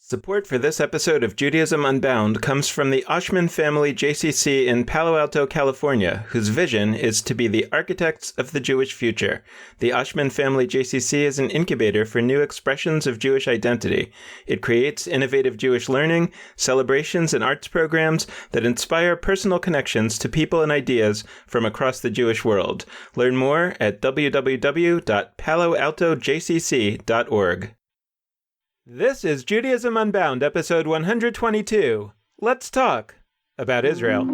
Support for this episode of Judaism Unbound comes from the Oshman Family JCC in Palo Alto, California, whose vision is to be the architects of the Jewish future. The Oshman Family JCC is an incubator for new expressions of Jewish identity. It creates innovative Jewish learning, celebrations, and arts programs that inspire personal connections to people and ideas from across the Jewish world. Learn more at www.paloaltojcc.org. This is Judaism Unbound, episode 122. Let's talk about Israel.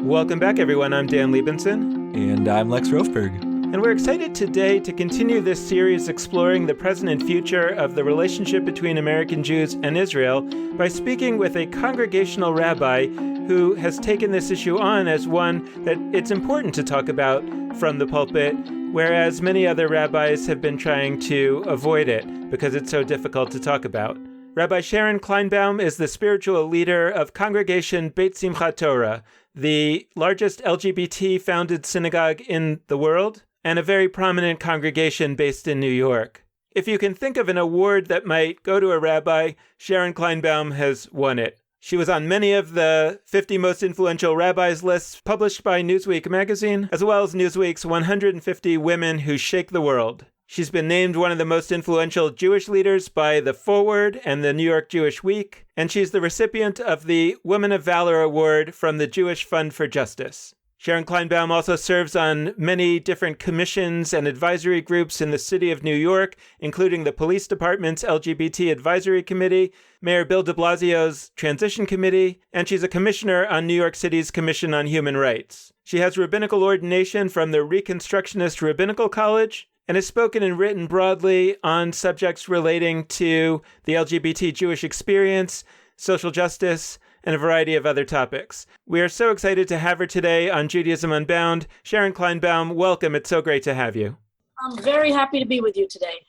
Welcome back, everyone. I'm Dan Liebenson. And I'm Lex Rofberg. And we're excited today to continue this series exploring the present and future of the relationship between American Jews and Israel by speaking with a congregational rabbi who has taken this issue on as one that it's important to talk about from the pulpit, whereas many other rabbis have been trying to avoid it because it's so difficult to talk about. Rabbi Sharon Kleinbaum is the spiritual leader of Congregation Beit Simchat Torah, the largest LGBT-founded synagogue in the world, and a very prominent congregation based in New York. If you can think of an award that might go to a rabbi, Sharon Kleinbaum has won it. She was on many of the 50 most influential rabbis lists published by Newsweek magazine, as well as Newsweek's 150 Women Who Shake the World. She's been named one of the most influential Jewish leaders by The Forward and the New York Jewish Week, and she's the recipient of the Women of Valor Award from the Jewish Fund for Justice. Sharon Kleinbaum also serves on many different commissions and advisory groups in the city of New York, including the police department's LGBT advisory committee, Mayor Bill de Blasio's transition committee, and she's a commissioner on New York City's Commission on Human Rights. She has rabbinical ordination from the Reconstructionist Rabbinical College and has spoken and written broadly on subjects relating to the LGBT Jewish experience, social justice, and a variety of other topics. We are so excited to have her today on Judaism Unbound. Sharon Kleinbaum, welcome. It's so great to have you. I'm very happy to be with you today.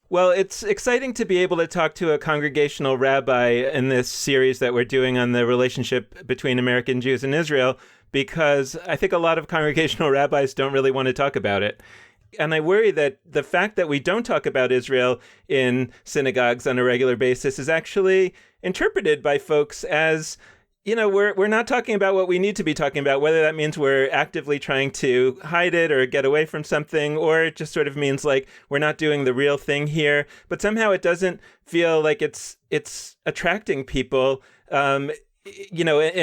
Well, it's exciting to be able to talk to a congregational rabbi in this series that we're doing on the relationship between American Jews and Israel, because I think a lot of congregational rabbis don't really want to talk about it. And I worry that the fact that we don't talk about Israel in synagogues on a regular basis is actually interpreted by folks as, we're not talking about what we need to be talking about, whether that means we're actively trying to hide it or get away from something, or it just sort of means like we're not doing the real thing here. But somehow it doesn't feel like it's attracting people. And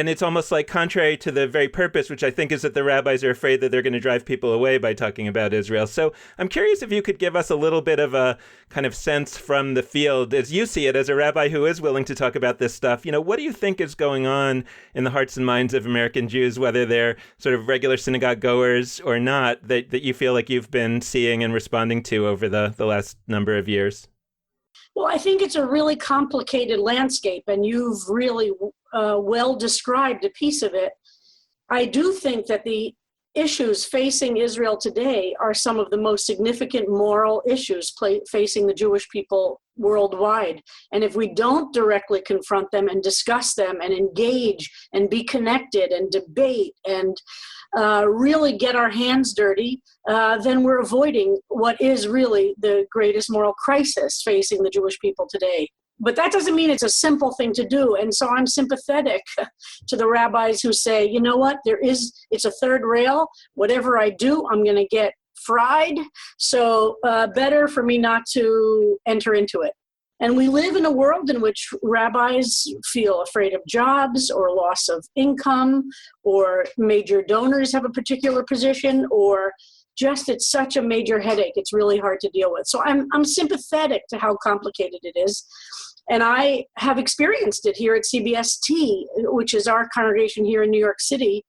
it's almost like contrary to the very purpose, which I think is that the rabbis are afraid that they're going to drive people away by talking about Israel. So I'm curious if you could give us a little bit of a kind of sense from the field, as you see it, as a rabbi who is willing to talk about this stuff. What do you think is going on in the hearts and minds of American Jews, whether they're sort of regular synagogue goers or not, that you feel like you've been seeing and responding to over the last number of years? Well, I think it's a really complicated landscape, and you've really well described a piece of it. I do think that the issues facing Israel today are some of the most significant moral issues facing the Jewish people worldwide. And if we don't directly confront them and discuss them and engage and be connected and debate and really get our hands dirty, then we're avoiding what is really the greatest moral crisis facing the Jewish people today. But that doesn't mean it's a simple thing to do. And so I'm sympathetic to the rabbis who say, you know what, it's a third rail. Whatever I do, I'm going to get fried. So better for me not to enter into it. And we live in a world in which rabbis feel afraid of jobs or loss of income, or major donors have a particular position, or just it's such a major headache. It's really hard to deal with. So I'm sympathetic to how complicated it is. And I have experienced it here at CBST, which is our congregation here in New York City,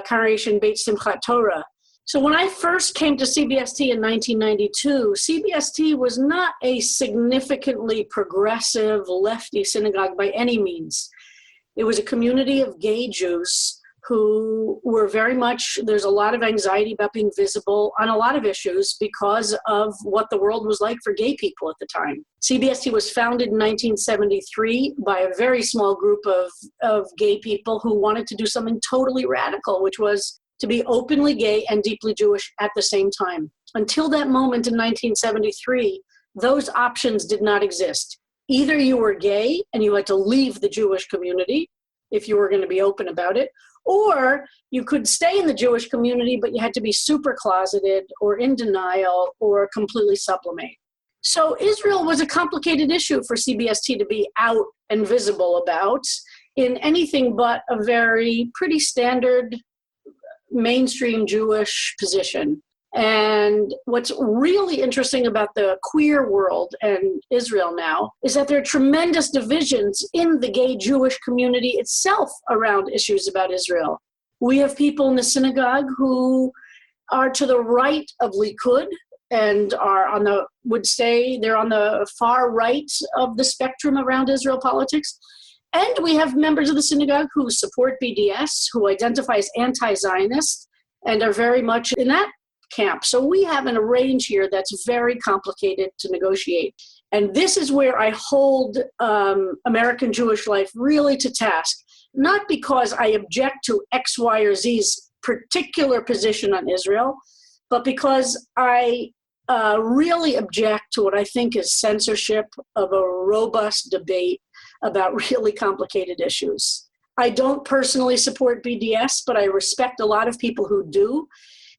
Congregation Beit Simchat Torah. So when I first came to CBST in 1992, CBST was not a significantly progressive lefty synagogue by any means. It was a community of gay Jews who were very much, there's a lot of anxiety about being visible on a lot of issues because of what the world was like for gay people at the time. CBST was founded in 1973 by a very small group of gay people who wanted to do something totally radical, which was to be openly gay and deeply Jewish at the same time. Until that moment in 1973, those options did not exist. Either you were gay and you had to leave the Jewish community if you were going to be open about it, or you could stay in the Jewish community, but you had to be super closeted or in denial or completely sublimate. So Israel was a complicated issue for CBST to be out and visible about in anything but a very pretty standard mainstream Jewish position. And what's really interesting about the queer world and Israel now is that there are tremendous divisions in the gay Jewish community itself around issues about Israel. We have people in the synagogue who are to the right of Likud and are would say they're on the far right of the spectrum around Israel politics. And we have members of the synagogue who support BDS, who identify as anti-Zionist, and are very much in that camp. So we have a range here that's very complicated to negotiate. And this is where I hold American Jewish life really to task, not because I object to X, Y, or Z's particular position on Israel, but because I really object to what I think is censorship of a robust debate about really complicated issues. I don't personally support BDS, but I respect a lot of people who do.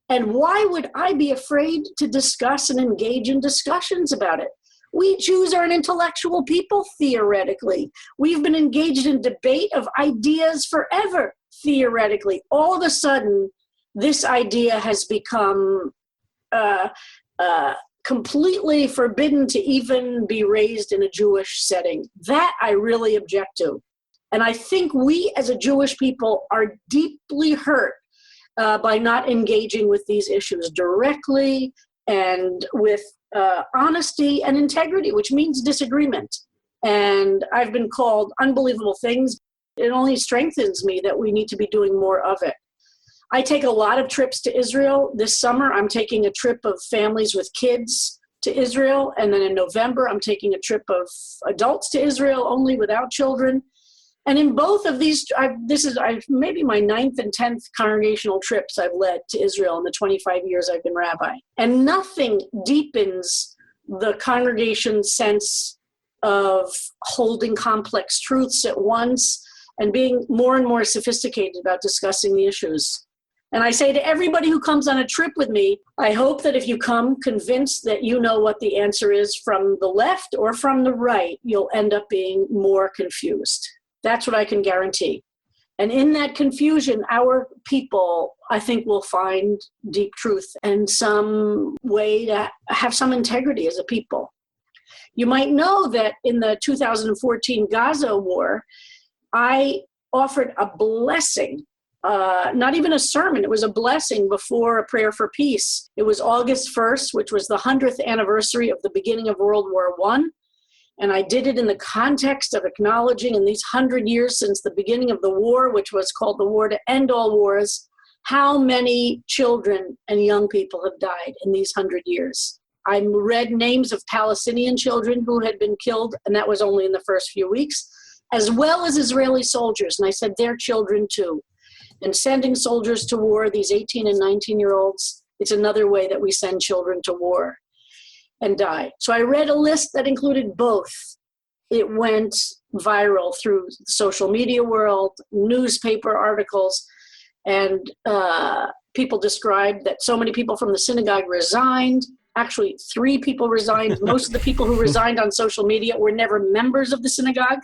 And why would I be afraid to discuss and engage in discussions about it? We Jews are an intellectual people, theoretically. We've been engaged in debate of ideas forever, theoretically. All of a sudden, this idea has become completely forbidden to even be raised in a Jewish setting. That I really object to. And I think we as a Jewish people are deeply hurt by not engaging with these issues directly and with honesty and integrity, which means disagreement. And I've been called unbelievable things. It only strengthens me that we need to be doing more of it. I take a lot of trips to Israel. This summer, I'm taking a trip of families with kids to Israel. And then in November, I'm taking a trip of adults to Israel, only without children. And in both of these, this is maybe my 9th and 10th congregational trips I've led to Israel in the 25 years I've been rabbi. And nothing deepens the congregation's sense of holding complex truths at once and being more and more sophisticated about discussing the issues. And I say to everybody who comes on a trip with me, I hope that if you come convinced that you know what the answer is from the left or from the right, you'll end up being more confused. That's what I can guarantee. And in that confusion, our people, I think, will find deep truth and some way to have some integrity as a people. You might know that in the 2014 Gaza war, I offered a blessing, not even a sermon, it was a blessing before a prayer for peace. It was August 1st, which was the 100th anniversary of the beginning of World War I. And I did it in the context of acknowledging in these 100 years since the beginning of the war, which was called the War to End All Wars, how many children and young people have died in these 100 years. I read names of Palestinian children who had been killed, and that was only in the first few weeks, as well as Israeli soldiers. And I said, they're children too. And sending soldiers to war, these 18 and 19-year-olds, it's another way that we send children to war and die. So I read a list that included both. It went viral through the social media world, newspaper articles, and people described that so many people from the synagogue resigned. Actually, 3 people resigned. Most of the people who resigned on social media were never members of the synagogue.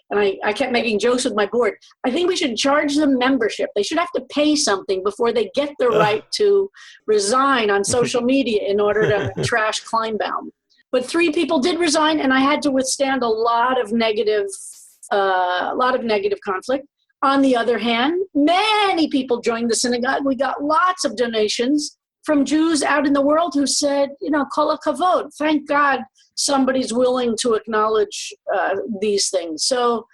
And I kept making jokes with my board. I think we should charge them membership. They should have to pay something before they get the right to resign on social media in order to trash Kleinbaum. But 3 people did resign, and I had to withstand a lot of negative conflict. On the other hand, many people joined the synagogue. We got lots of donations from Jews out in the world who said, kol hakavod, thank God somebody's willing to acknowledge these things. So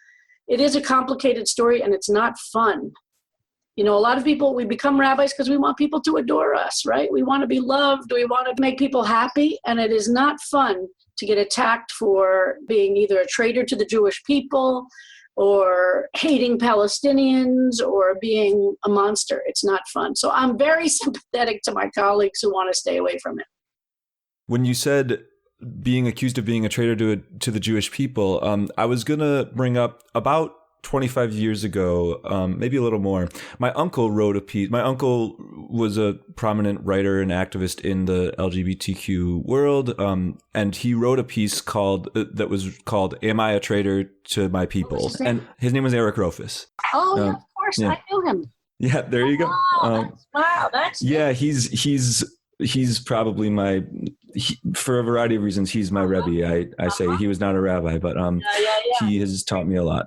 it is a complicated story, and it's not fun. A lot of people, we become rabbis because we want people to adore us, right? We want to be loved. We want to make people happy. And it is not fun to get attacked for being either a traitor to the Jewish people or hating Palestinians or being a monster. It's not fun. So I'm very sympathetic to my colleagues who want to stay away from it. When you said being accused of being a traitor to the Jewish people, I was going to bring up about 25 years ago, maybe a little more, my uncle wrote a piece. My uncle was a prominent writer and activist in the LGBTQ world, and he wrote a piece that was called "Am I a Traitor to My People?" And his name was Eric Rofus. Oh, yeah, of course, yeah. I knew him. Yeah, there you go. That's yeah, he's probably for a variety of reasons, he's my Rebbe. I say he was not a rabbi, but he has taught me a lot.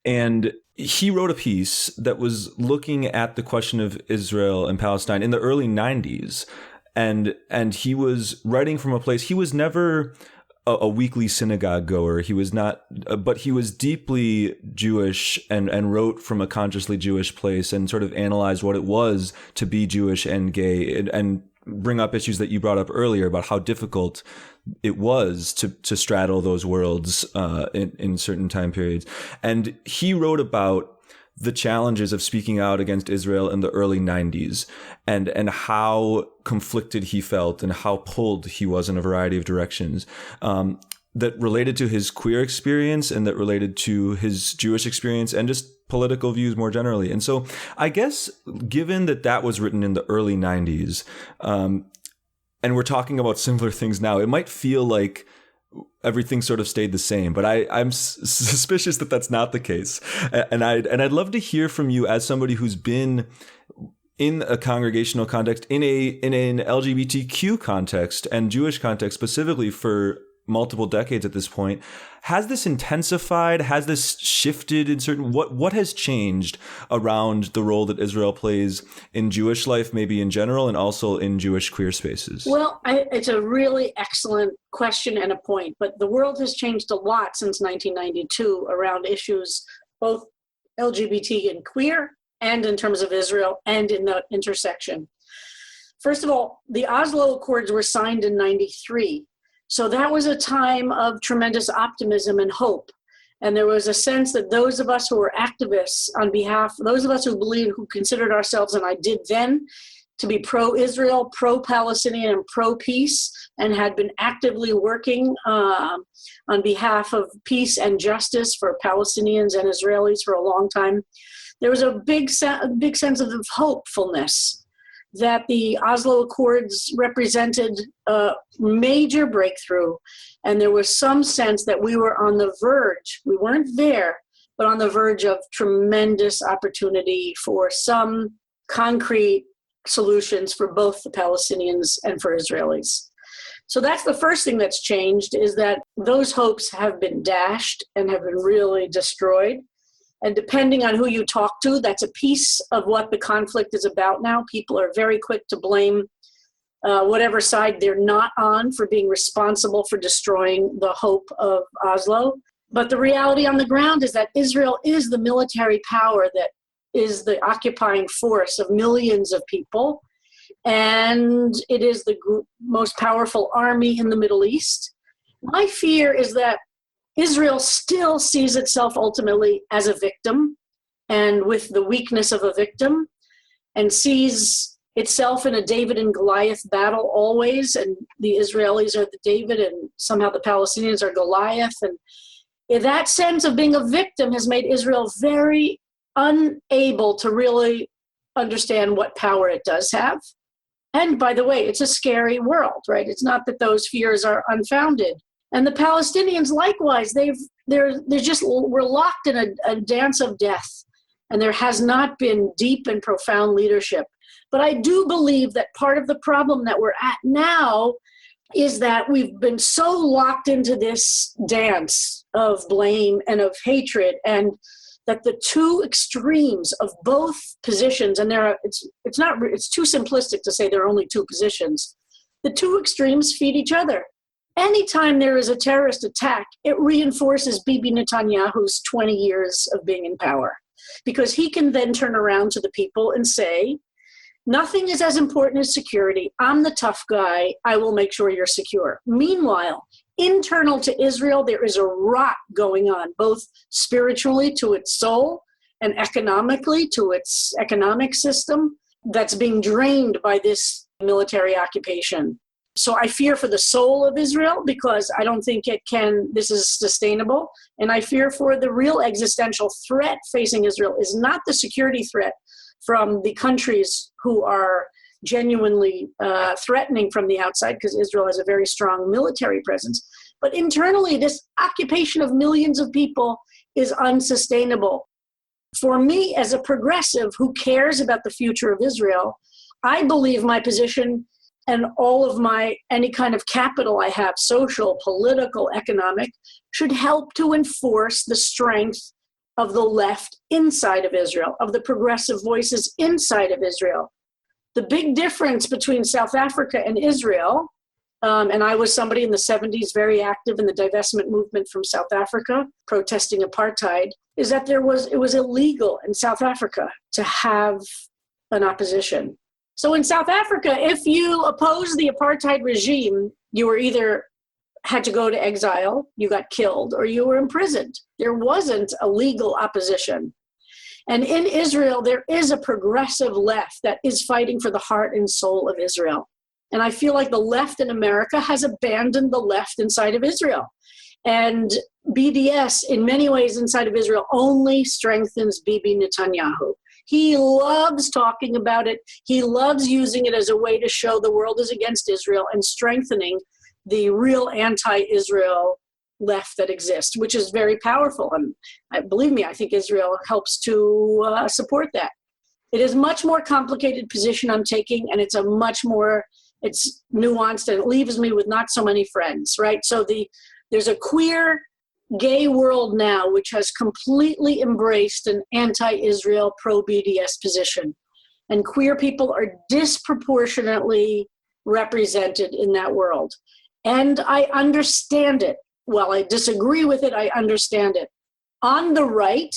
And he wrote a piece that was looking at the question of Israel and Palestine in the early 90s. And he was writing from a place, he was never a weekly synagogue goer. He was not, but he was deeply Jewish and wrote from a consciously Jewish place and sort of analyzed what it was to be Jewish and gay and bring up issues that you brought up earlier about how difficult it was to straddle those worlds in certain time periods. And he wrote about the challenges of speaking out against Israel in the early 90s and how conflicted he felt and how pulled he was in a variety of directions that related to his queer experience and that related to his Jewish experience and just political views more generally. And so I guess given that was written in the early 90s, and we're talking about similar things now, it might feel like everything sort of stayed the same, but I'm suspicious that that's not the case. And I'd love to hear from you as somebody who's been in a congregational context, in an LGBTQ context and Jewish context specifically for multiple decades at this point. Has this intensified? Has this shifted in certain, what has changed around the role that Israel plays in Jewish life, maybe in general, and also in Jewish queer spaces? Well, it's a really excellent question and a point, but the world has changed a lot since 1992 around issues, both LGBT and queer, and in terms of Israel and in the intersection. First of all, the Oslo Accords were signed in 93. So that was a time of tremendous optimism and hope. And there was a sense that those of us who were activists on behalf, those of us who considered ourselves, and I did then, to be pro-Israel, pro-Palestinian, and pro-peace, and had been actively working on behalf of peace and justice for Palestinians and Israelis for a long time. There was a big sense of hopefulness that the Oslo Accords represented a major breakthrough. And there was some sense that we were on the verge, we weren't there, but on the verge of tremendous opportunity for some concrete solutions for both the Palestinians and for Israelis. So that's the first thing that's changed, is that those hopes have been dashed and have been really destroyed. And depending on who you talk to, that's a piece of what the conflict is about now. People are very quick to blame whatever side they're not on for being responsible for destroying the hope of Oslo. But the reality on the ground is that Israel is the military power that is the occupying force of millions of people. And it is the most powerful army in the Middle East. My fear is that Israel still sees itself ultimately as a victim and with the weakness of a victim, and sees itself in a David and Goliath battle always, and the Israelis are the David and somehow the Palestinians are Goliath. And that sense of being a victim has made Israel very unable to really understand what power it does have. And by the way, it's a scary world, right? It's not that those fears are unfounded. And the Palestinians, likewise, we're locked in a dance of death, and there has not been deep and profound leadership. But I do believe that part of the problem that we're at now is that we've been so locked into this dance of blame and of hatred, and that the two extremes of both positions, and it's too simplistic to say there are only two positions. The two extremes feed each other. Anytime there is a terrorist attack, it reinforces Bibi Netanyahu's 20 years of being in power, because he can then turn around to the people and say, nothing is as important as security. I'm the tough guy. I will make sure you're secure. Meanwhile, internal to Israel, there is a rot going on, both spiritually to its soul and economically to its economic system, that's being drained by this military occupation. So I fear for the soul of Israel because I don't think this is sustainable. And I fear for the real existential threat facing Israel is not the security threat from the countries who are genuinely threatening from the outside, because Israel has a very strong military presence. But internally, this occupation of millions of people is unsustainable. For me, as a progressive who cares about the future of Israel, I believe my position and all of any kind of capital I have, social, political, economic, should help to enforce the strength of the left inside of Israel, of the progressive voices inside of Israel. The big difference between South Africa and Israel, and I was somebody in the 70s very active in the divestment movement from South Africa, protesting apartheid, is that it was illegal in South Africa to have an opposition. So in South Africa, if you opposed the apartheid regime, you were either had to go to exile, you got killed, or you were imprisoned. There wasn't a legal opposition. And in Israel, there is a progressive left that is fighting for the heart and soul of Israel. And I feel like the left in America has abandoned the left inside of Israel. And BDS, in many ways inside of Israel, only strengthens Bibi Netanyahu. He loves talking about it. He loves using it as a way to show the world is against Israel and strengthening the real anti-Israel left that exists, which is very powerful. And believe me, I think Israel helps to support that. It is a much more complicated position I'm taking, and it's it's nuanced, and it leaves me with not so many friends, right? So there's a queer gay world now which has completely embraced an anti-Israel, pro-BDS position. And queer people are disproportionately represented in that world. And I understand it. While I disagree with it, I understand it. On the right,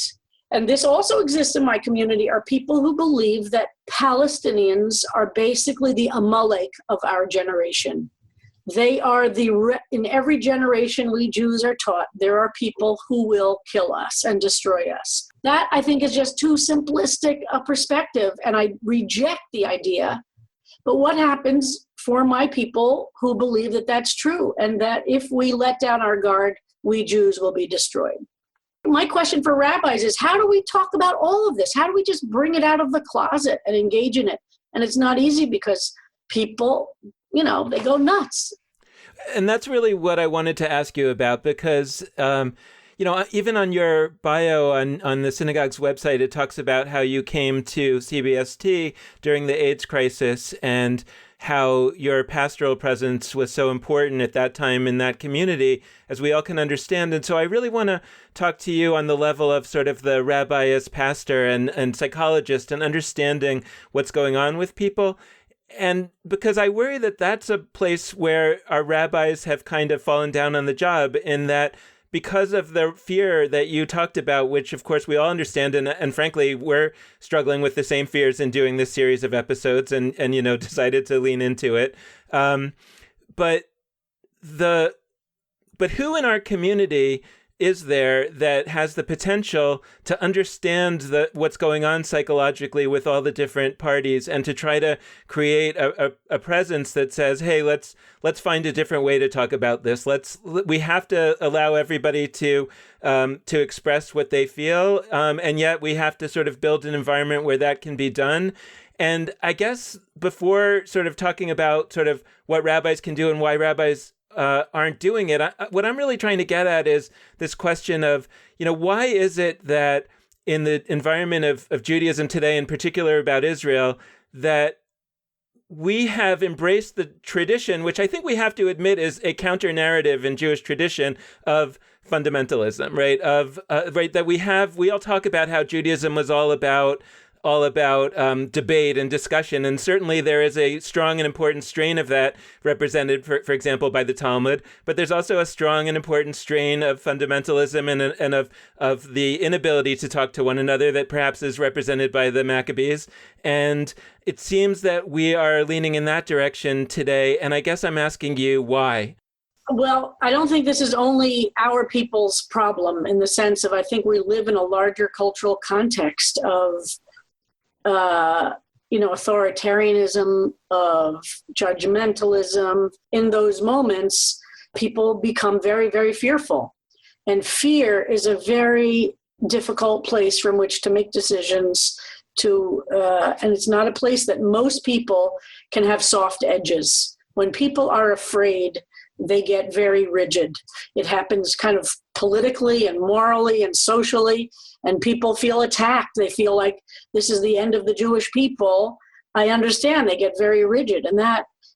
and this also exists in my community, are people who believe that Palestinians are basically the Amalek of our generation. They are in every generation we Jews are taught, there are people who will kill us and destroy us. That, I think, is just too simplistic a perspective, and I reject the idea. But what happens for my people who believe that that's true, and that if we let down our guard, we Jews will be destroyed? My question for rabbis is, how do we talk about all of this? How do we just bring it out of the closet and engage in it? And it's not easy because people, they go nuts. And that's really what I wanted to ask you about, because, even on your bio on the synagogue's website, it talks about how you came to CBST during the AIDS crisis and how your pastoral presence was so important at that time in that community, as we all can understand. And so I really want to talk to you on the level of sort of the rabbi as pastor and psychologist and understanding what's going on with people. And because I worry that that's a place where our rabbis have kind of fallen down on the job, in that because of the fear that you talked about, which of course we all understand, and frankly, we're struggling with the same fears in doing this series of episodes and decided to lean into it. But who in our community is there that has the potential to understand what's going on psychologically with all the different parties, and to try to create a presence that says, hey, let's find a different way to talk about this. We have to allow everybody to express what they feel, and yet we have to sort of build an environment where that can be done. And I guess before sort of talking about sort of what rabbis can do and why rabbis aren't doing it, what I'm really trying to get at is this question of, why is it that in the environment of Judaism today, in particular about Israel, that we have embraced the tradition, which I think we have to admit is a counter narrative in Jewish tradition, of fundamentalism, right? That we all talk about how Judaism was all about debate and discussion. And certainly there is a strong and important strain of that represented, for example, by the Talmud. But there's also a strong and important strain of fundamentalism and of the inability to talk to one another that perhaps is represented by the Maccabees. And it seems that we are leaning in that direction today. And I guess I'm asking you why. Well, I don't think this is only our people's problem, in the sense of, I think we live in a larger cultural context of authoritarianism, of judgmentalism. In those moments, people become very, very fearful. And fear is a very difficult place from which to make decisions and it's not a place that most people can have soft edges. When people are afraid, they get very rigid. It happens kind of politically and morally and socially, and people feel attacked. They feel like this is the end of the Jewish people. I understand they get very rigid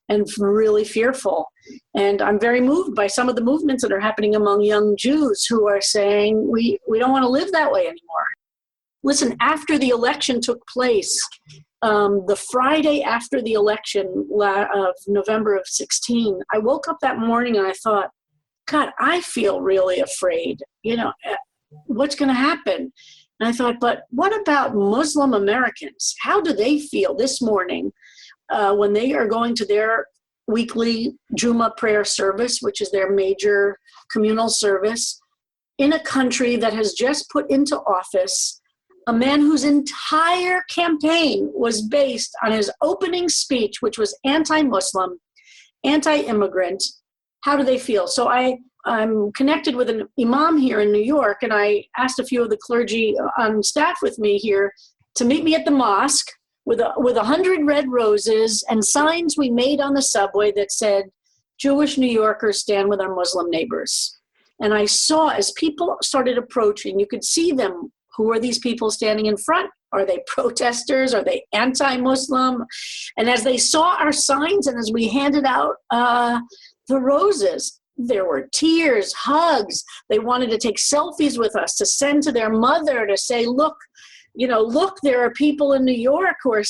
and really fearful. And I'm very moved by some of the movements that are happening among young Jews who are saying, we don't want to live that way anymore. Listen, after the election took place, the Friday after the election of November of 16, I woke up that morning and I thought, God, I feel really afraid. What's going to happen? And I thought, but what about Muslim Americans? How do they feel this morning when they are going to their weekly Jumu'ah prayer service, which is their major communal service, in a country that has just put into office a man whose entire campaign was based on his opening speech, which was anti-Muslim, anti-immigrant? How do they feel? So I'm connected with an imam here in New York, and I asked a few of the clergy on staff with me here to meet me at the mosque with 100 red roses and signs we made on the subway that said, Jewish New Yorkers stand with our Muslim neighbors. And I saw as people started approaching, you could see them. Who are these people standing in front? Are they protesters? Are they anti-Muslim? And as they saw our signs and as we handed out the roses, there were tears, hugs. They wanted to take selfies with us to send to their mother to say, look, there are people in New York who are,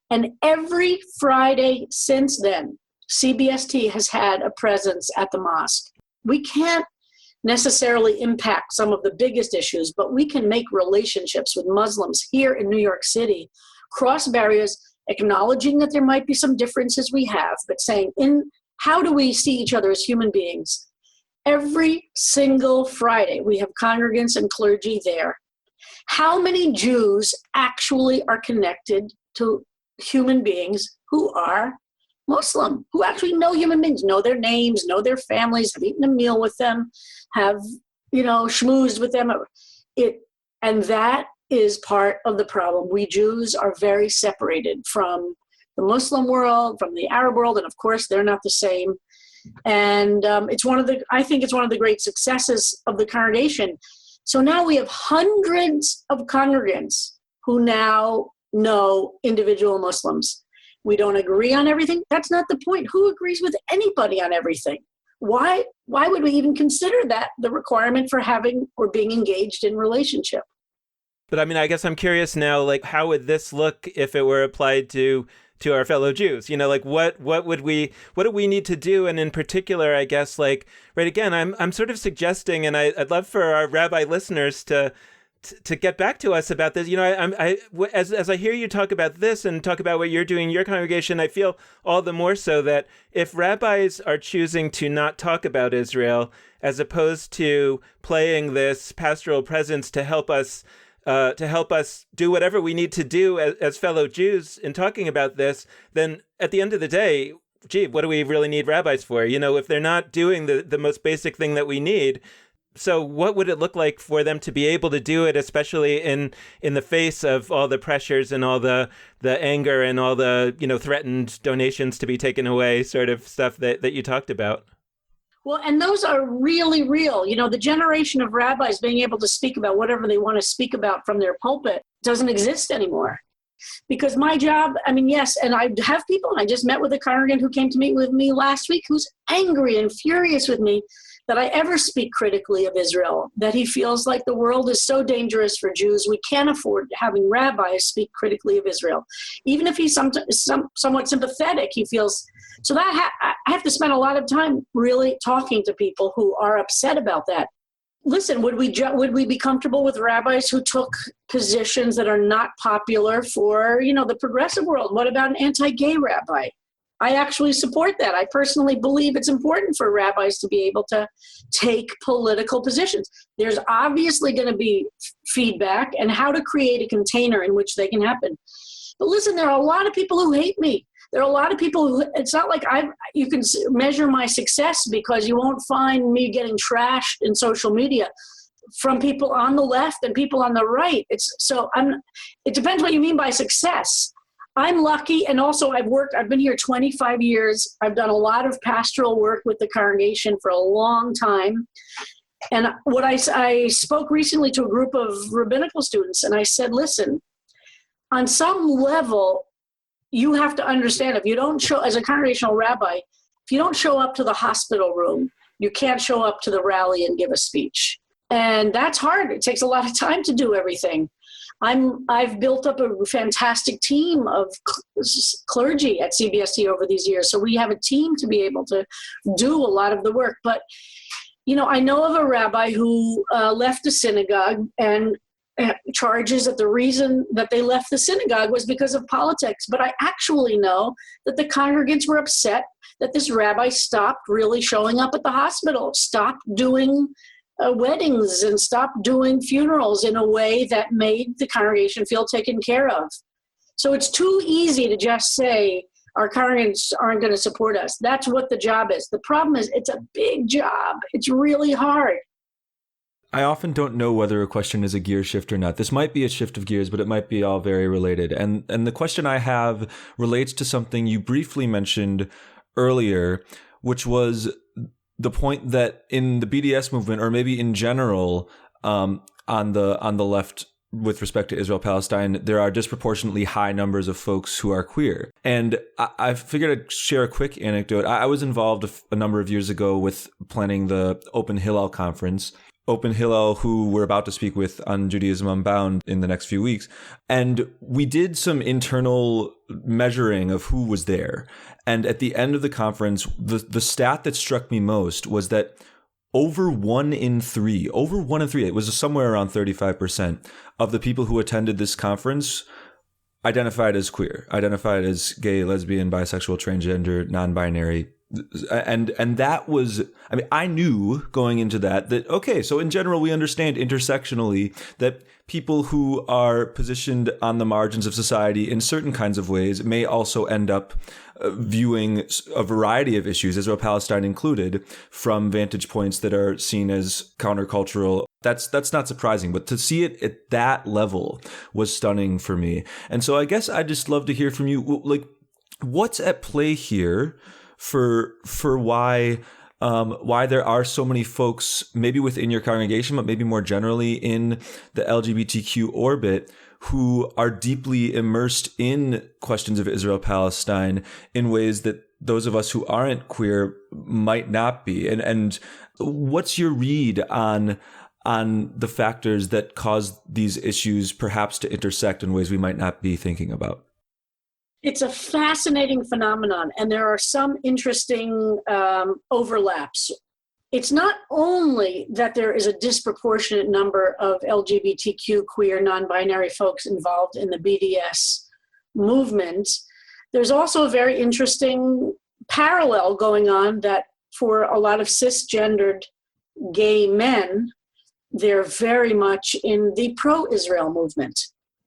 and every Friday since then, CBST has had a presence at the mosque. We can't necessarily impact some of the biggest issues, but we can make relationships with Muslims here in New York City, cross barriers, acknowledging that there might be some differences we have, but saying, how do we see each other as human beings? Every single Friday, we have congregants and clergy there. How many Jews actually are connected to human beings who are Muslim, who actually know human beings, know their names, know their families, have eaten a meal with them, have, schmoozed with them. And that is part of the problem. We Jews are very separated from the Muslim world, from the Arab world, and of course they're not the same. And I think it's one of the great successes of the congregation. So now we have hundreds of congregants who now know individual Muslims. We don't agree on everything. That's not the point. Who agrees with anybody on everything? Why would we even consider that the requirement for having or being engaged in relationship? But I guess I'm curious now, how would this look if it were applied to our fellow Jews? What do we need to do? And in particular, I guess, right again, I'm sort of suggesting, and I'd love for our rabbi listeners to get back to us about this. As I hear you talk about this and talk about what you're doing in your congregation, I feel all the more so that if rabbis are choosing to not talk about Israel, as opposed to playing this pastoral presence to help us do whatever we need to do as fellow Jews in talking about this, then at the end of the day, what do we really need rabbis for? If they're not doing the most basic thing that we need. So what would it look like for them to be able to do it, especially in the face of all the pressures and all the anger and all the, threatened donations to be taken away sort of stuff that you talked about? Well, and those are really real. The generation of rabbis being able to speak about whatever they want to speak about from their pulpit doesn't exist anymore. Because my job, yes, and I have people, and I just met with a congregant who came to meet with me last week who's angry and furious with me that I ever speak critically of Israel, that he feels like the world is so dangerous for Jews, we can't afford having rabbis speak critically of Israel. Even if he's somewhat sympathetic, he feels, so that I have to spend a lot of time really talking to people who are upset about that. Listen, would we be comfortable with rabbis who took positions that are not popular for, the progressive world? What about an anti-gay rabbi? I actually support that. I personally believe it's important for rabbis to be able to take political positions. There's obviously going to be feedback and how to create a container in which they can happen. But listen, there are a lot of people who hate me. There are a lot of people who, it's not like you can measure my success because you won't find me getting trashed in social media from people on the left and people on the right. It depends what you mean by success. I'm lucky, and also I've been here 25 years. I've done a lot of pastoral work with the congregation for a long time. And what I spoke recently to a group of rabbinical students, and I said, listen, on some level, you have to understand, if you don't show, as a congregational rabbi, if you don't show up to the hospital room, you can't show up to the rally and give a speech. And that's hard. It takes a lot of time to do everything. I've built up a fantastic team of clergy at CBST over these years. So we have a team to be able to do a lot of the work. But, I know of a rabbi who left the synagogue and charges that the reason that they left the synagogue was because of politics. But I actually know that the congregants were upset that this rabbi stopped really showing up at the hospital, stopped doing weddings, and stopped doing funerals in a way that made the congregation feel taken care of. So it's too easy to just say our congregants aren't going to support us. That's what the job is. The problem is it's a big job. It's really hard. I often don't know whether a question is a gear shift or not. This might be a shift of gears, but it might be all very related. And the question I have relates to something you briefly mentioned earlier, which was the point that in the BDS movement, or maybe in general, on the left with respect to Israel-Palestine, there are disproportionately high numbers of folks who are queer. And I figured I'd share a quick anecdote. I was involved a number of years ago with planning the Open Hillel conference. Open Hillel, who we're about to speak with on Judaism Unbound in the next few weeks. And we did some internal measuring of who was there. And at the end of the conference, the stat that struck me most was that over one in three, it was somewhere around 35% of the people who attended this conference identified as queer, identified as gay, lesbian, bisexual, transgender, non-binary. And that was, I knew going into that, okay, so in general, we understand intersectionally that people who are positioned on the margins of society in certain kinds of ways may also end up viewing a variety of issues, Israel-Palestine included, from vantage points that are seen as countercultural. That's not surprising, but to see it at that level was stunning for me. And so I guess I'd just love to hear from you, like, what's at play here for why there are so many folks, maybe within your congregation, but maybe more generally in the LGBTQ orbit, who are deeply immersed in questions of Israel-Palestine in ways that those of us who aren't queer might not be. And what's your read on the factors that cause these issues perhaps to intersect in ways we might not be thinking about? It's a fascinating phenomenon, and there are some interesting overlaps. It's not only that there is a disproportionate number of LGBTQ, queer, non-binary folks involved in the BDS movement. There's also a very interesting parallel going on that for a lot of cisgendered gay men, they're very much in the pro-Israel movement.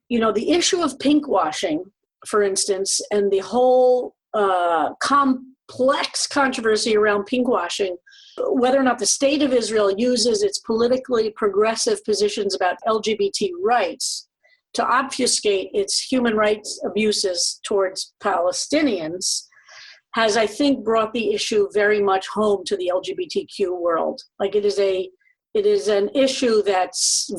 The issue of pinkwashing, for instance, and the whole complex controversy around pinkwashing, whether or not the state of Israel uses its politically progressive positions about LGBT rights to obfuscate its human rights abuses towards Palestinians, has, I think, brought the issue very much home to the LGBTQ world. Like it is an issue that's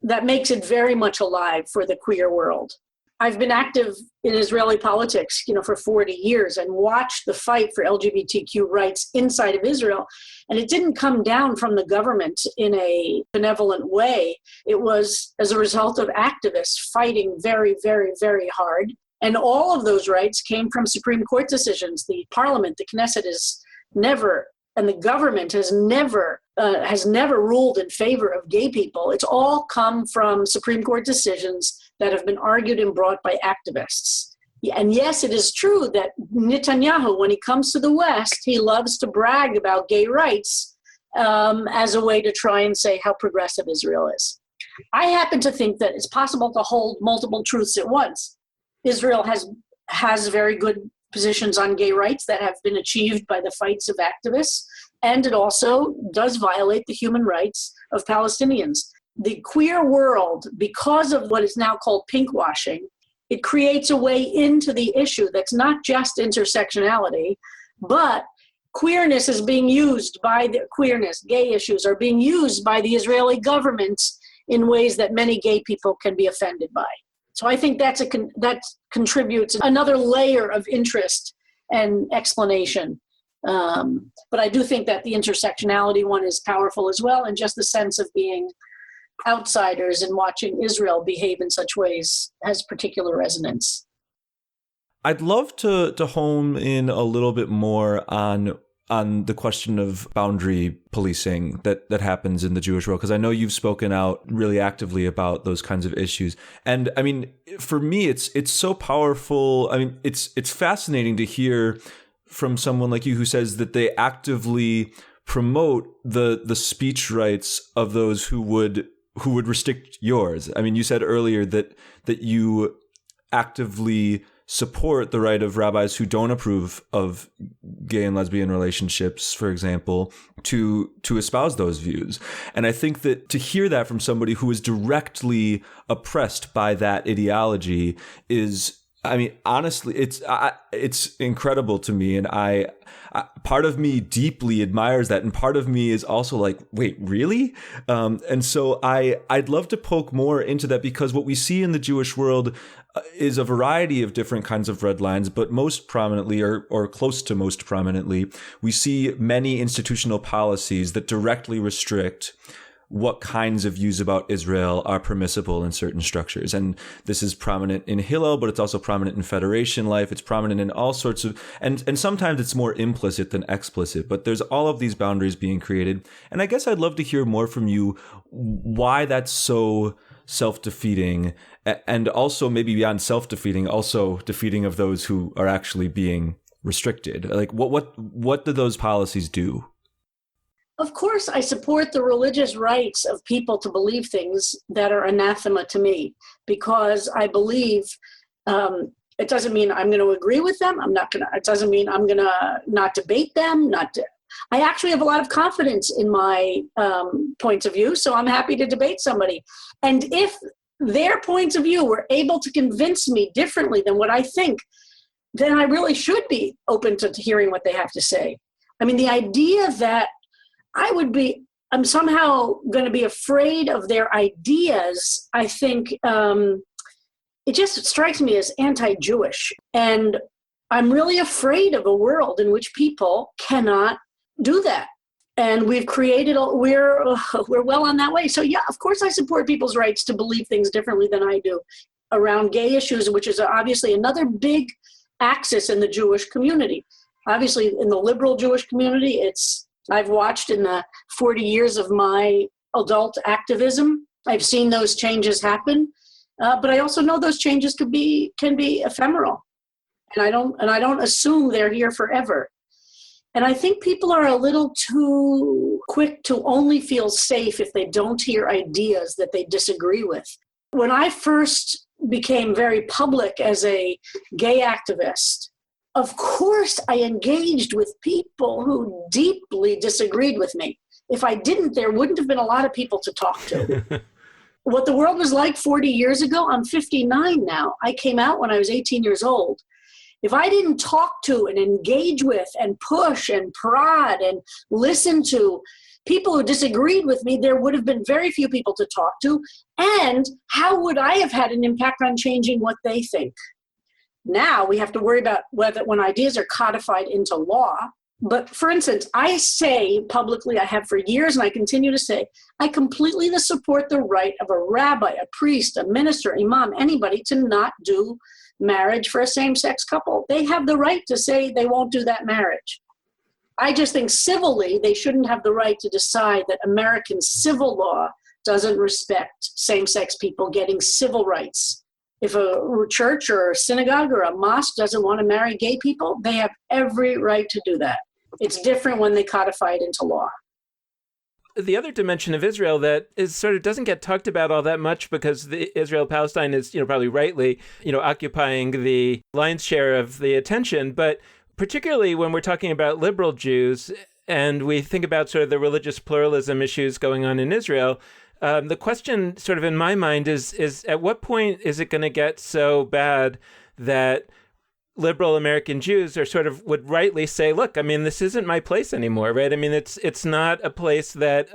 that makes it very much alive for the queer world. I've been active in Israeli politics, for 40 years and watched the fight for LGBTQ rights inside of Israel. And it didn't come down from the government in a benevolent way. It was as a result of activists fighting very, very, very hard. And all of those rights came from Supreme Court decisions. The parliament, the Knesset, is never, and the government has never ruled in favor of gay people. It's all come from Supreme Court decisions that have been argued and brought by activists. And yes, it is true that Netanyahu, when he comes to the West, he loves to brag about gay rights as a way to try and say how progressive Israel is. I happen to think that it's possible to hold multiple truths at once. Israel has very good positions on gay rights that have been achieved by the fights of activists, and it also does violate the human rights of Palestinians. The queer world, because of what is now called pinkwashing, it creates a way into the issue that's not just intersectionality, but queerness is being used by gay issues are being used by the Israeli government in ways that many gay people can be offended by. So I think that contributes another layer of interest and explanation. But I do think that the intersectionality one is powerful as well, and just the sense of being outsiders and watching Israel behave in such ways has particular resonance. I'd love to hone in a little bit more on the question of boundary policing that happens in the Jewish world, because I know you've spoken out really actively about those kinds of issues. And I mean, for me, it's so powerful. I mean, it's fascinating to hear from someone like you who says that they actively promote the speech rights of those who would restrict yours. I mean, you said earlier that you actively support the right of rabbis who don't approve of gay and lesbian relationships, for example, to espouse those views. And I think that to hear that from somebody who is directly oppressed by that ideology is, I mean, honestly, it's incredible to me. And I part of me deeply admires that. And part of me is also like, wait, really? And so I'd love to poke more into that, because what we see in the Jewish world is a variety of different kinds of red lines, but most prominently, or close to most prominently, we see many institutional policies that directly restrict what kinds of views about Israel are permissible in certain structures. And this is prominent in Hillel, but it's also prominent in Federation life. It's prominent in all sorts of, and sometimes it's more implicit than explicit, but there's all of these boundaries being created. And I guess I'd love to hear more from you why that's so self-defeating, and also maybe beyond self-defeating, also defeating of those who are actually being restricted. Like what do those policies do? Of course, I support the religious rights of people to believe things that are anathema to me, because I believe it doesn't mean I'm going to agree with them. It doesn't mean I'm going to not debate them. I actually have a lot of confidence in my points of view, so I'm happy to debate somebody. And if their points of view were able to convince me differently than what I think, then I really should be open to hearing what they have to say. I mean, the idea that I'm somehow going to be afraid of their ideas, I think it just strikes me as anti-Jewish. And I'm really afraid of a world in which people cannot do that. And we're well on that way. So yeah, of course I support people's rights to believe things differently than I do around gay issues, which is obviously another big axis in the Jewish community. Obviously in the liberal Jewish community, I've watched in the 40 years of my adult activism, I've seen those changes happen, but I also know those changes can be ephemeral, and I don't assume they're here forever. And I think people are a little too quick to only feel safe if they don't hear ideas that they disagree with. When I first became very public as a gay activist, of course, I engaged with people who deeply disagreed with me. If I didn't, there wouldn't have been a lot of people to talk to. What the world was like 40 years ago, I'm 59 now. I came out when I was 18 years old. If I didn't talk to and engage with and push and prod and listen to people who disagreed with me, there would have been very few people to talk to. And how would I have had an impact on changing what they think? Now we have to worry about when ideas are codified into law. But for instance, I say publicly, I have for years, and I continue to say, I completely support the right of a rabbi, a priest, a minister, imam, anybody to not do marriage for a same-sex couple. They have the right to say they won't do that marriage. I just think civilly, they shouldn't have the right to decide that American civil law doesn't respect same-sex people getting civil rights. If a church or a synagogue or a mosque doesn't want to marry gay people, they have every right to do that. It's different when they codify it into law. the other dimension of Israel that is sort of doesn't get talked about all that much because the Israel-Palestine is, probably rightly, occupying the lion's share of the attention. But particularly when we're talking about liberal Jews and we think about sort of the religious pluralism issues going on in Israel, the question sort of in my mind is at what point is it going to get so bad that liberal American Jews are sort of would rightly say, look, I mean, this isn't my place anymore, right? I mean, it's not a place that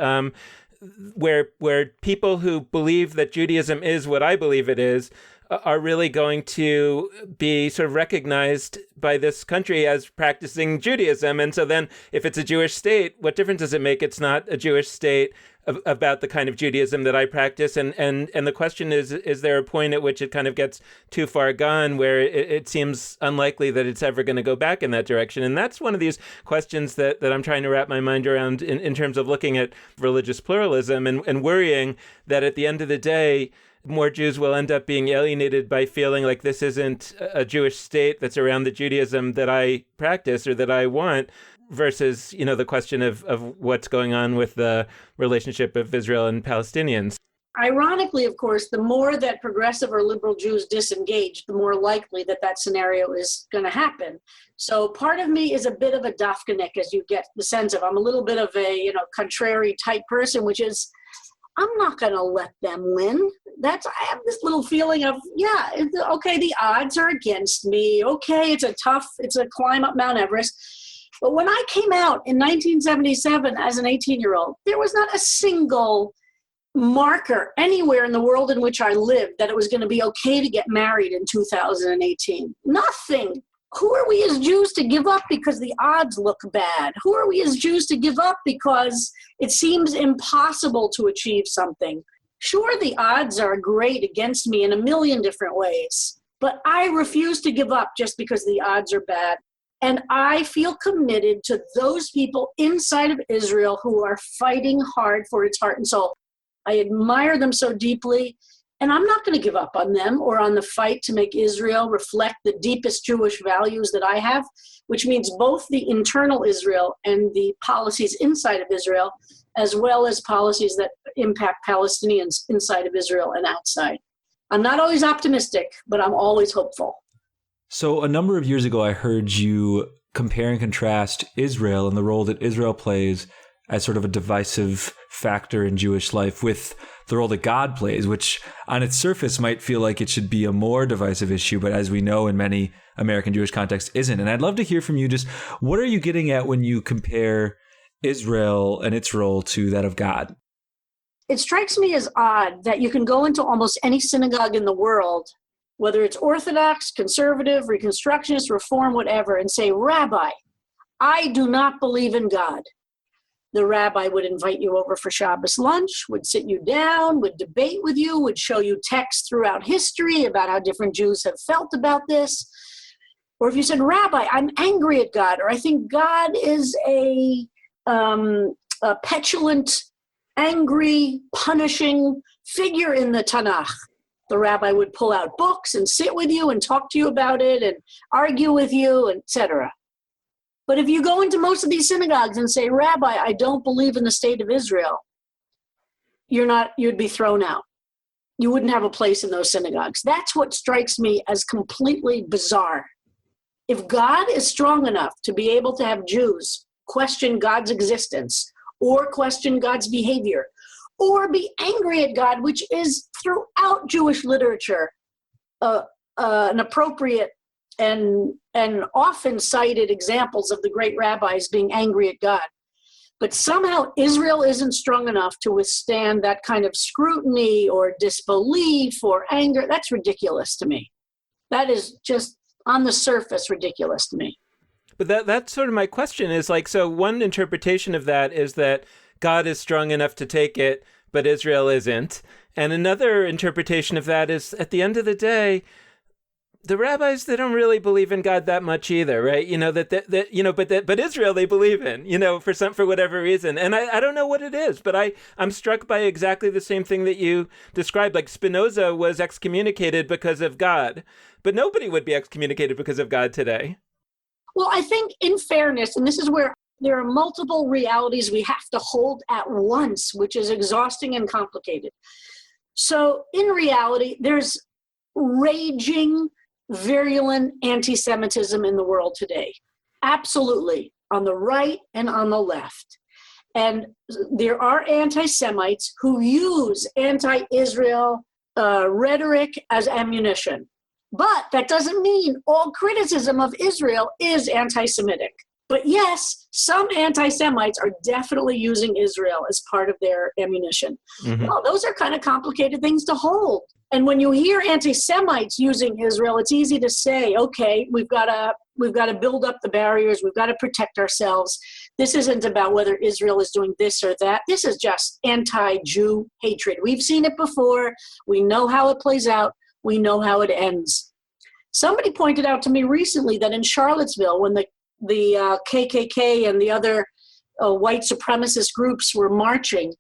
where people who believe that Judaism is what I believe it is are really going to be sort of recognized by this country as practicing Judaism. And so then if it's a Jewish state, what difference does it make? It's not a Jewish state about the kind of Judaism that I practice. And the question is there a point at which it kind of gets too far gone where it seems unlikely that it's ever going to go back in that direction? And that's one of these questions that I'm trying to wrap my mind around in terms of looking at religious pluralism and worrying that at the end of the day, more Jews will end up being alienated by feeling like this isn't a Jewish state that's around the Judaism that I practice or that I want, versus, the question of what's going on with the relationship of Israel and Palestinians. Ironically, of course, the more that progressive or liberal Jews disengage, the more likely that scenario is going to happen. So part of me is a bit of a dafkanik, as you get the sense of. I'm a little bit of a, contrary type person, which is, I'm not going to let them win. I have this little feeling of, okay, the odds are against me. Okay, it's a climb up Mount Everest. But when I came out in 1977 as an 18-year-old, there was not a single marker anywhere in the world in which I lived that it was going to be okay to get married in 2018. Nothing. Who are we as Jews to give up because the odds look bad? Who are we as Jews to give up because it seems impossible to achieve something? Sure, the odds are great against me in a million different ways, but I refuse to give up just because the odds are bad. And I feel committed to those people inside of Israel who are fighting hard for its heart and soul. I admire them so deeply. And I'm not going to give up on them or on the fight to make Israel reflect the deepest Jewish values that I have, which means both the internal Israel and the policies inside of Israel, as well as policies that impact Palestinians inside of Israel and outside. I'm not always optimistic, but I'm always hopeful. So a number of years ago, I heard you compare and contrast Israel and the role that Israel plays as sort of a divisive factor in Jewish life with the role that God plays, which on its surface might feel like it should be a more divisive issue, but as we know in many American Jewish contexts isn't. And I'd love to hear from you just what are you getting at when you compare Israel and its role to that of God? It strikes me as odd that you can go into almost any synagogue in the world, whether it's Orthodox, conservative, Reconstructionist, Reform, whatever, and say, Rabbi, I do not believe in God. The rabbi would invite you over for Shabbos lunch, would sit you down, would debate with you, would show you texts throughout history about how different Jews have felt about this. Or if you said, Rabbi, I'm angry at God, or I think God is a petulant, angry, punishing figure in the Tanakh, the rabbi would pull out books and sit with you and talk to you about it and argue with you, etc. But if you go into most of these synagogues and say, Rabbi, I don't believe in the state of Israel, you'd be thrown out. You wouldn't have a place in those synagogues. That's what strikes me as completely bizarre. If God is strong enough to be able to have Jews question God's existence or question God's behavior or be angry at God, which is throughout Jewish literature an appropriate and often cited examples of the great rabbis being angry at God. But somehow Israel isn't strong enough to withstand that kind of scrutiny or disbelief or anger. That's ridiculous to me. That is just on the surface ridiculous to me. But that's sort of my question is like, so one interpretation of that is that God is strong enough to take it, but Israel isn't. And another interpretation of that is at the end of the day, the rabbis, they don't really believe in God that much either, right? But Israel they believe in, for whatever reason. And I don't know what it is, but I'm struck by exactly the same thing that you described. Like Spinoza was excommunicated because of God, but nobody would be excommunicated because of God today. Well, I think in fairness, and this is where There are multiple realities we have to hold at once, which is exhausting and complicated. So in reality, there's raging, virulent anti-Semitism in the world today. Absolutely, on the right and on the left. And there are anti-Semites who use anti-Israel rhetoric as ammunition. But that doesn't mean all criticism of Israel is anti-Semitic. But yes, some anti-Semites are definitely using Israel as part of their ammunition. Mm-hmm. Well, those are kind of complicated things to hold. And when you hear anti-Semites using Israel, it's easy to say, okay, we've got to build up the barriers. We've got to protect ourselves. This isn't about whether Israel is doing this or that. This is just anti-Jew hatred. We've seen it before. We know how it plays out. We know how it ends. Somebody pointed out to me recently that in Charlottesville, when the KKK and the other white supremacist groups were marching,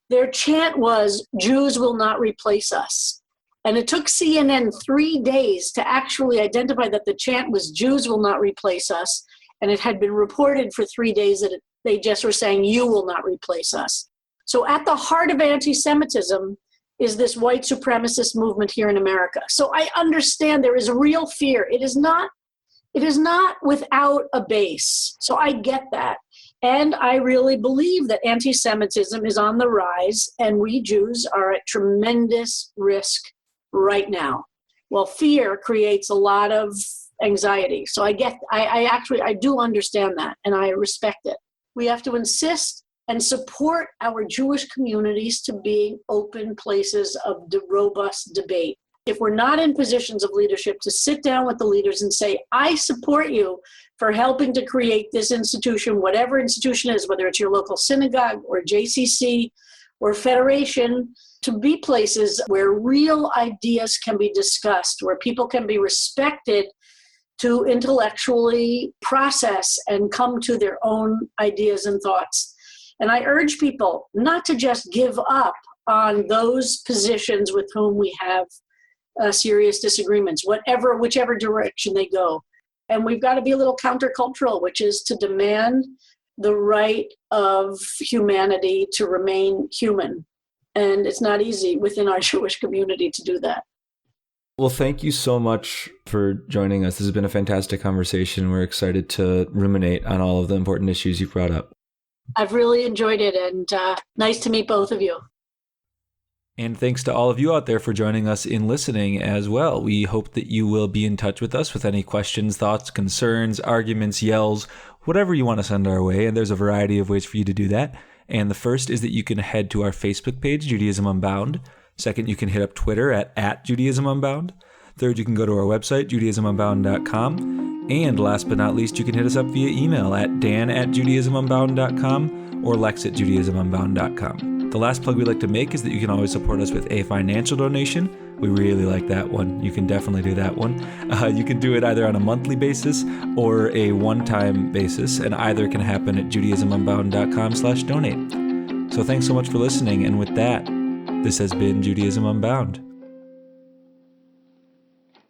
their chant was, "Jews will not replace us." And it took CNN 3 days to actually identify that the chant was, "Jews will not replace us." And it had been reported for 3 days that they just were saying, "You will not replace us." So at the heart of anti-Semitism is this white supremacist movement here in America. So I understand there is real fear. It is not without a base. So I get that. And I really believe that anti-Semitism is on the rise, and we Jews are at tremendous risk right now. Well, fear creates a lot of anxiety. So I do understand that, and I respect it. We have to insist and support our Jewish communities to be open places of robust debate. If we're not in positions of leadership, to sit down with the leaders and say, I support you for helping to create this institution, whatever institution it is, whether it's your local synagogue or JCC or federation, to be places where real ideas can be discussed, where people can be respected to intellectually process and come to their own ideas and thoughts. And I urge people not to just give up on those positions with whom we have serious disagreements, whichever direction they go. And we've got to be a little countercultural, which is to demand the right of humanity to remain human. And it's not easy within our Jewish community to do that. Well, thank you so much for joining us. This has been a fantastic conversation. We're excited to ruminate on all of the important issues you've brought up. I've really enjoyed it, and nice to meet both of you. And thanks to all of you out there for joining us in listening as well. We hope that you will be in touch with us with any questions, thoughts, concerns, arguments, yells, whatever you want to send our way. And there's a variety of ways for you to do that. And the first is that you can head to our Facebook page, Judaism Unbound. Second, you can hit up Twitter at Judaism Unbound. Third, you can go to our website, judaismunbound.com. And last but not least, you can hit us up via email at dan@judaismunbound.com or lex@judaismunbound.com. The last plug we like to make is that you can always support us with a financial donation. We really like that one. You can definitely do that one. You can do it either on a monthly basis or a one-time basis, and either can happen at judaismunbound.com/donate. So thanks so much for listening. And with that, this has been Judaism Unbound.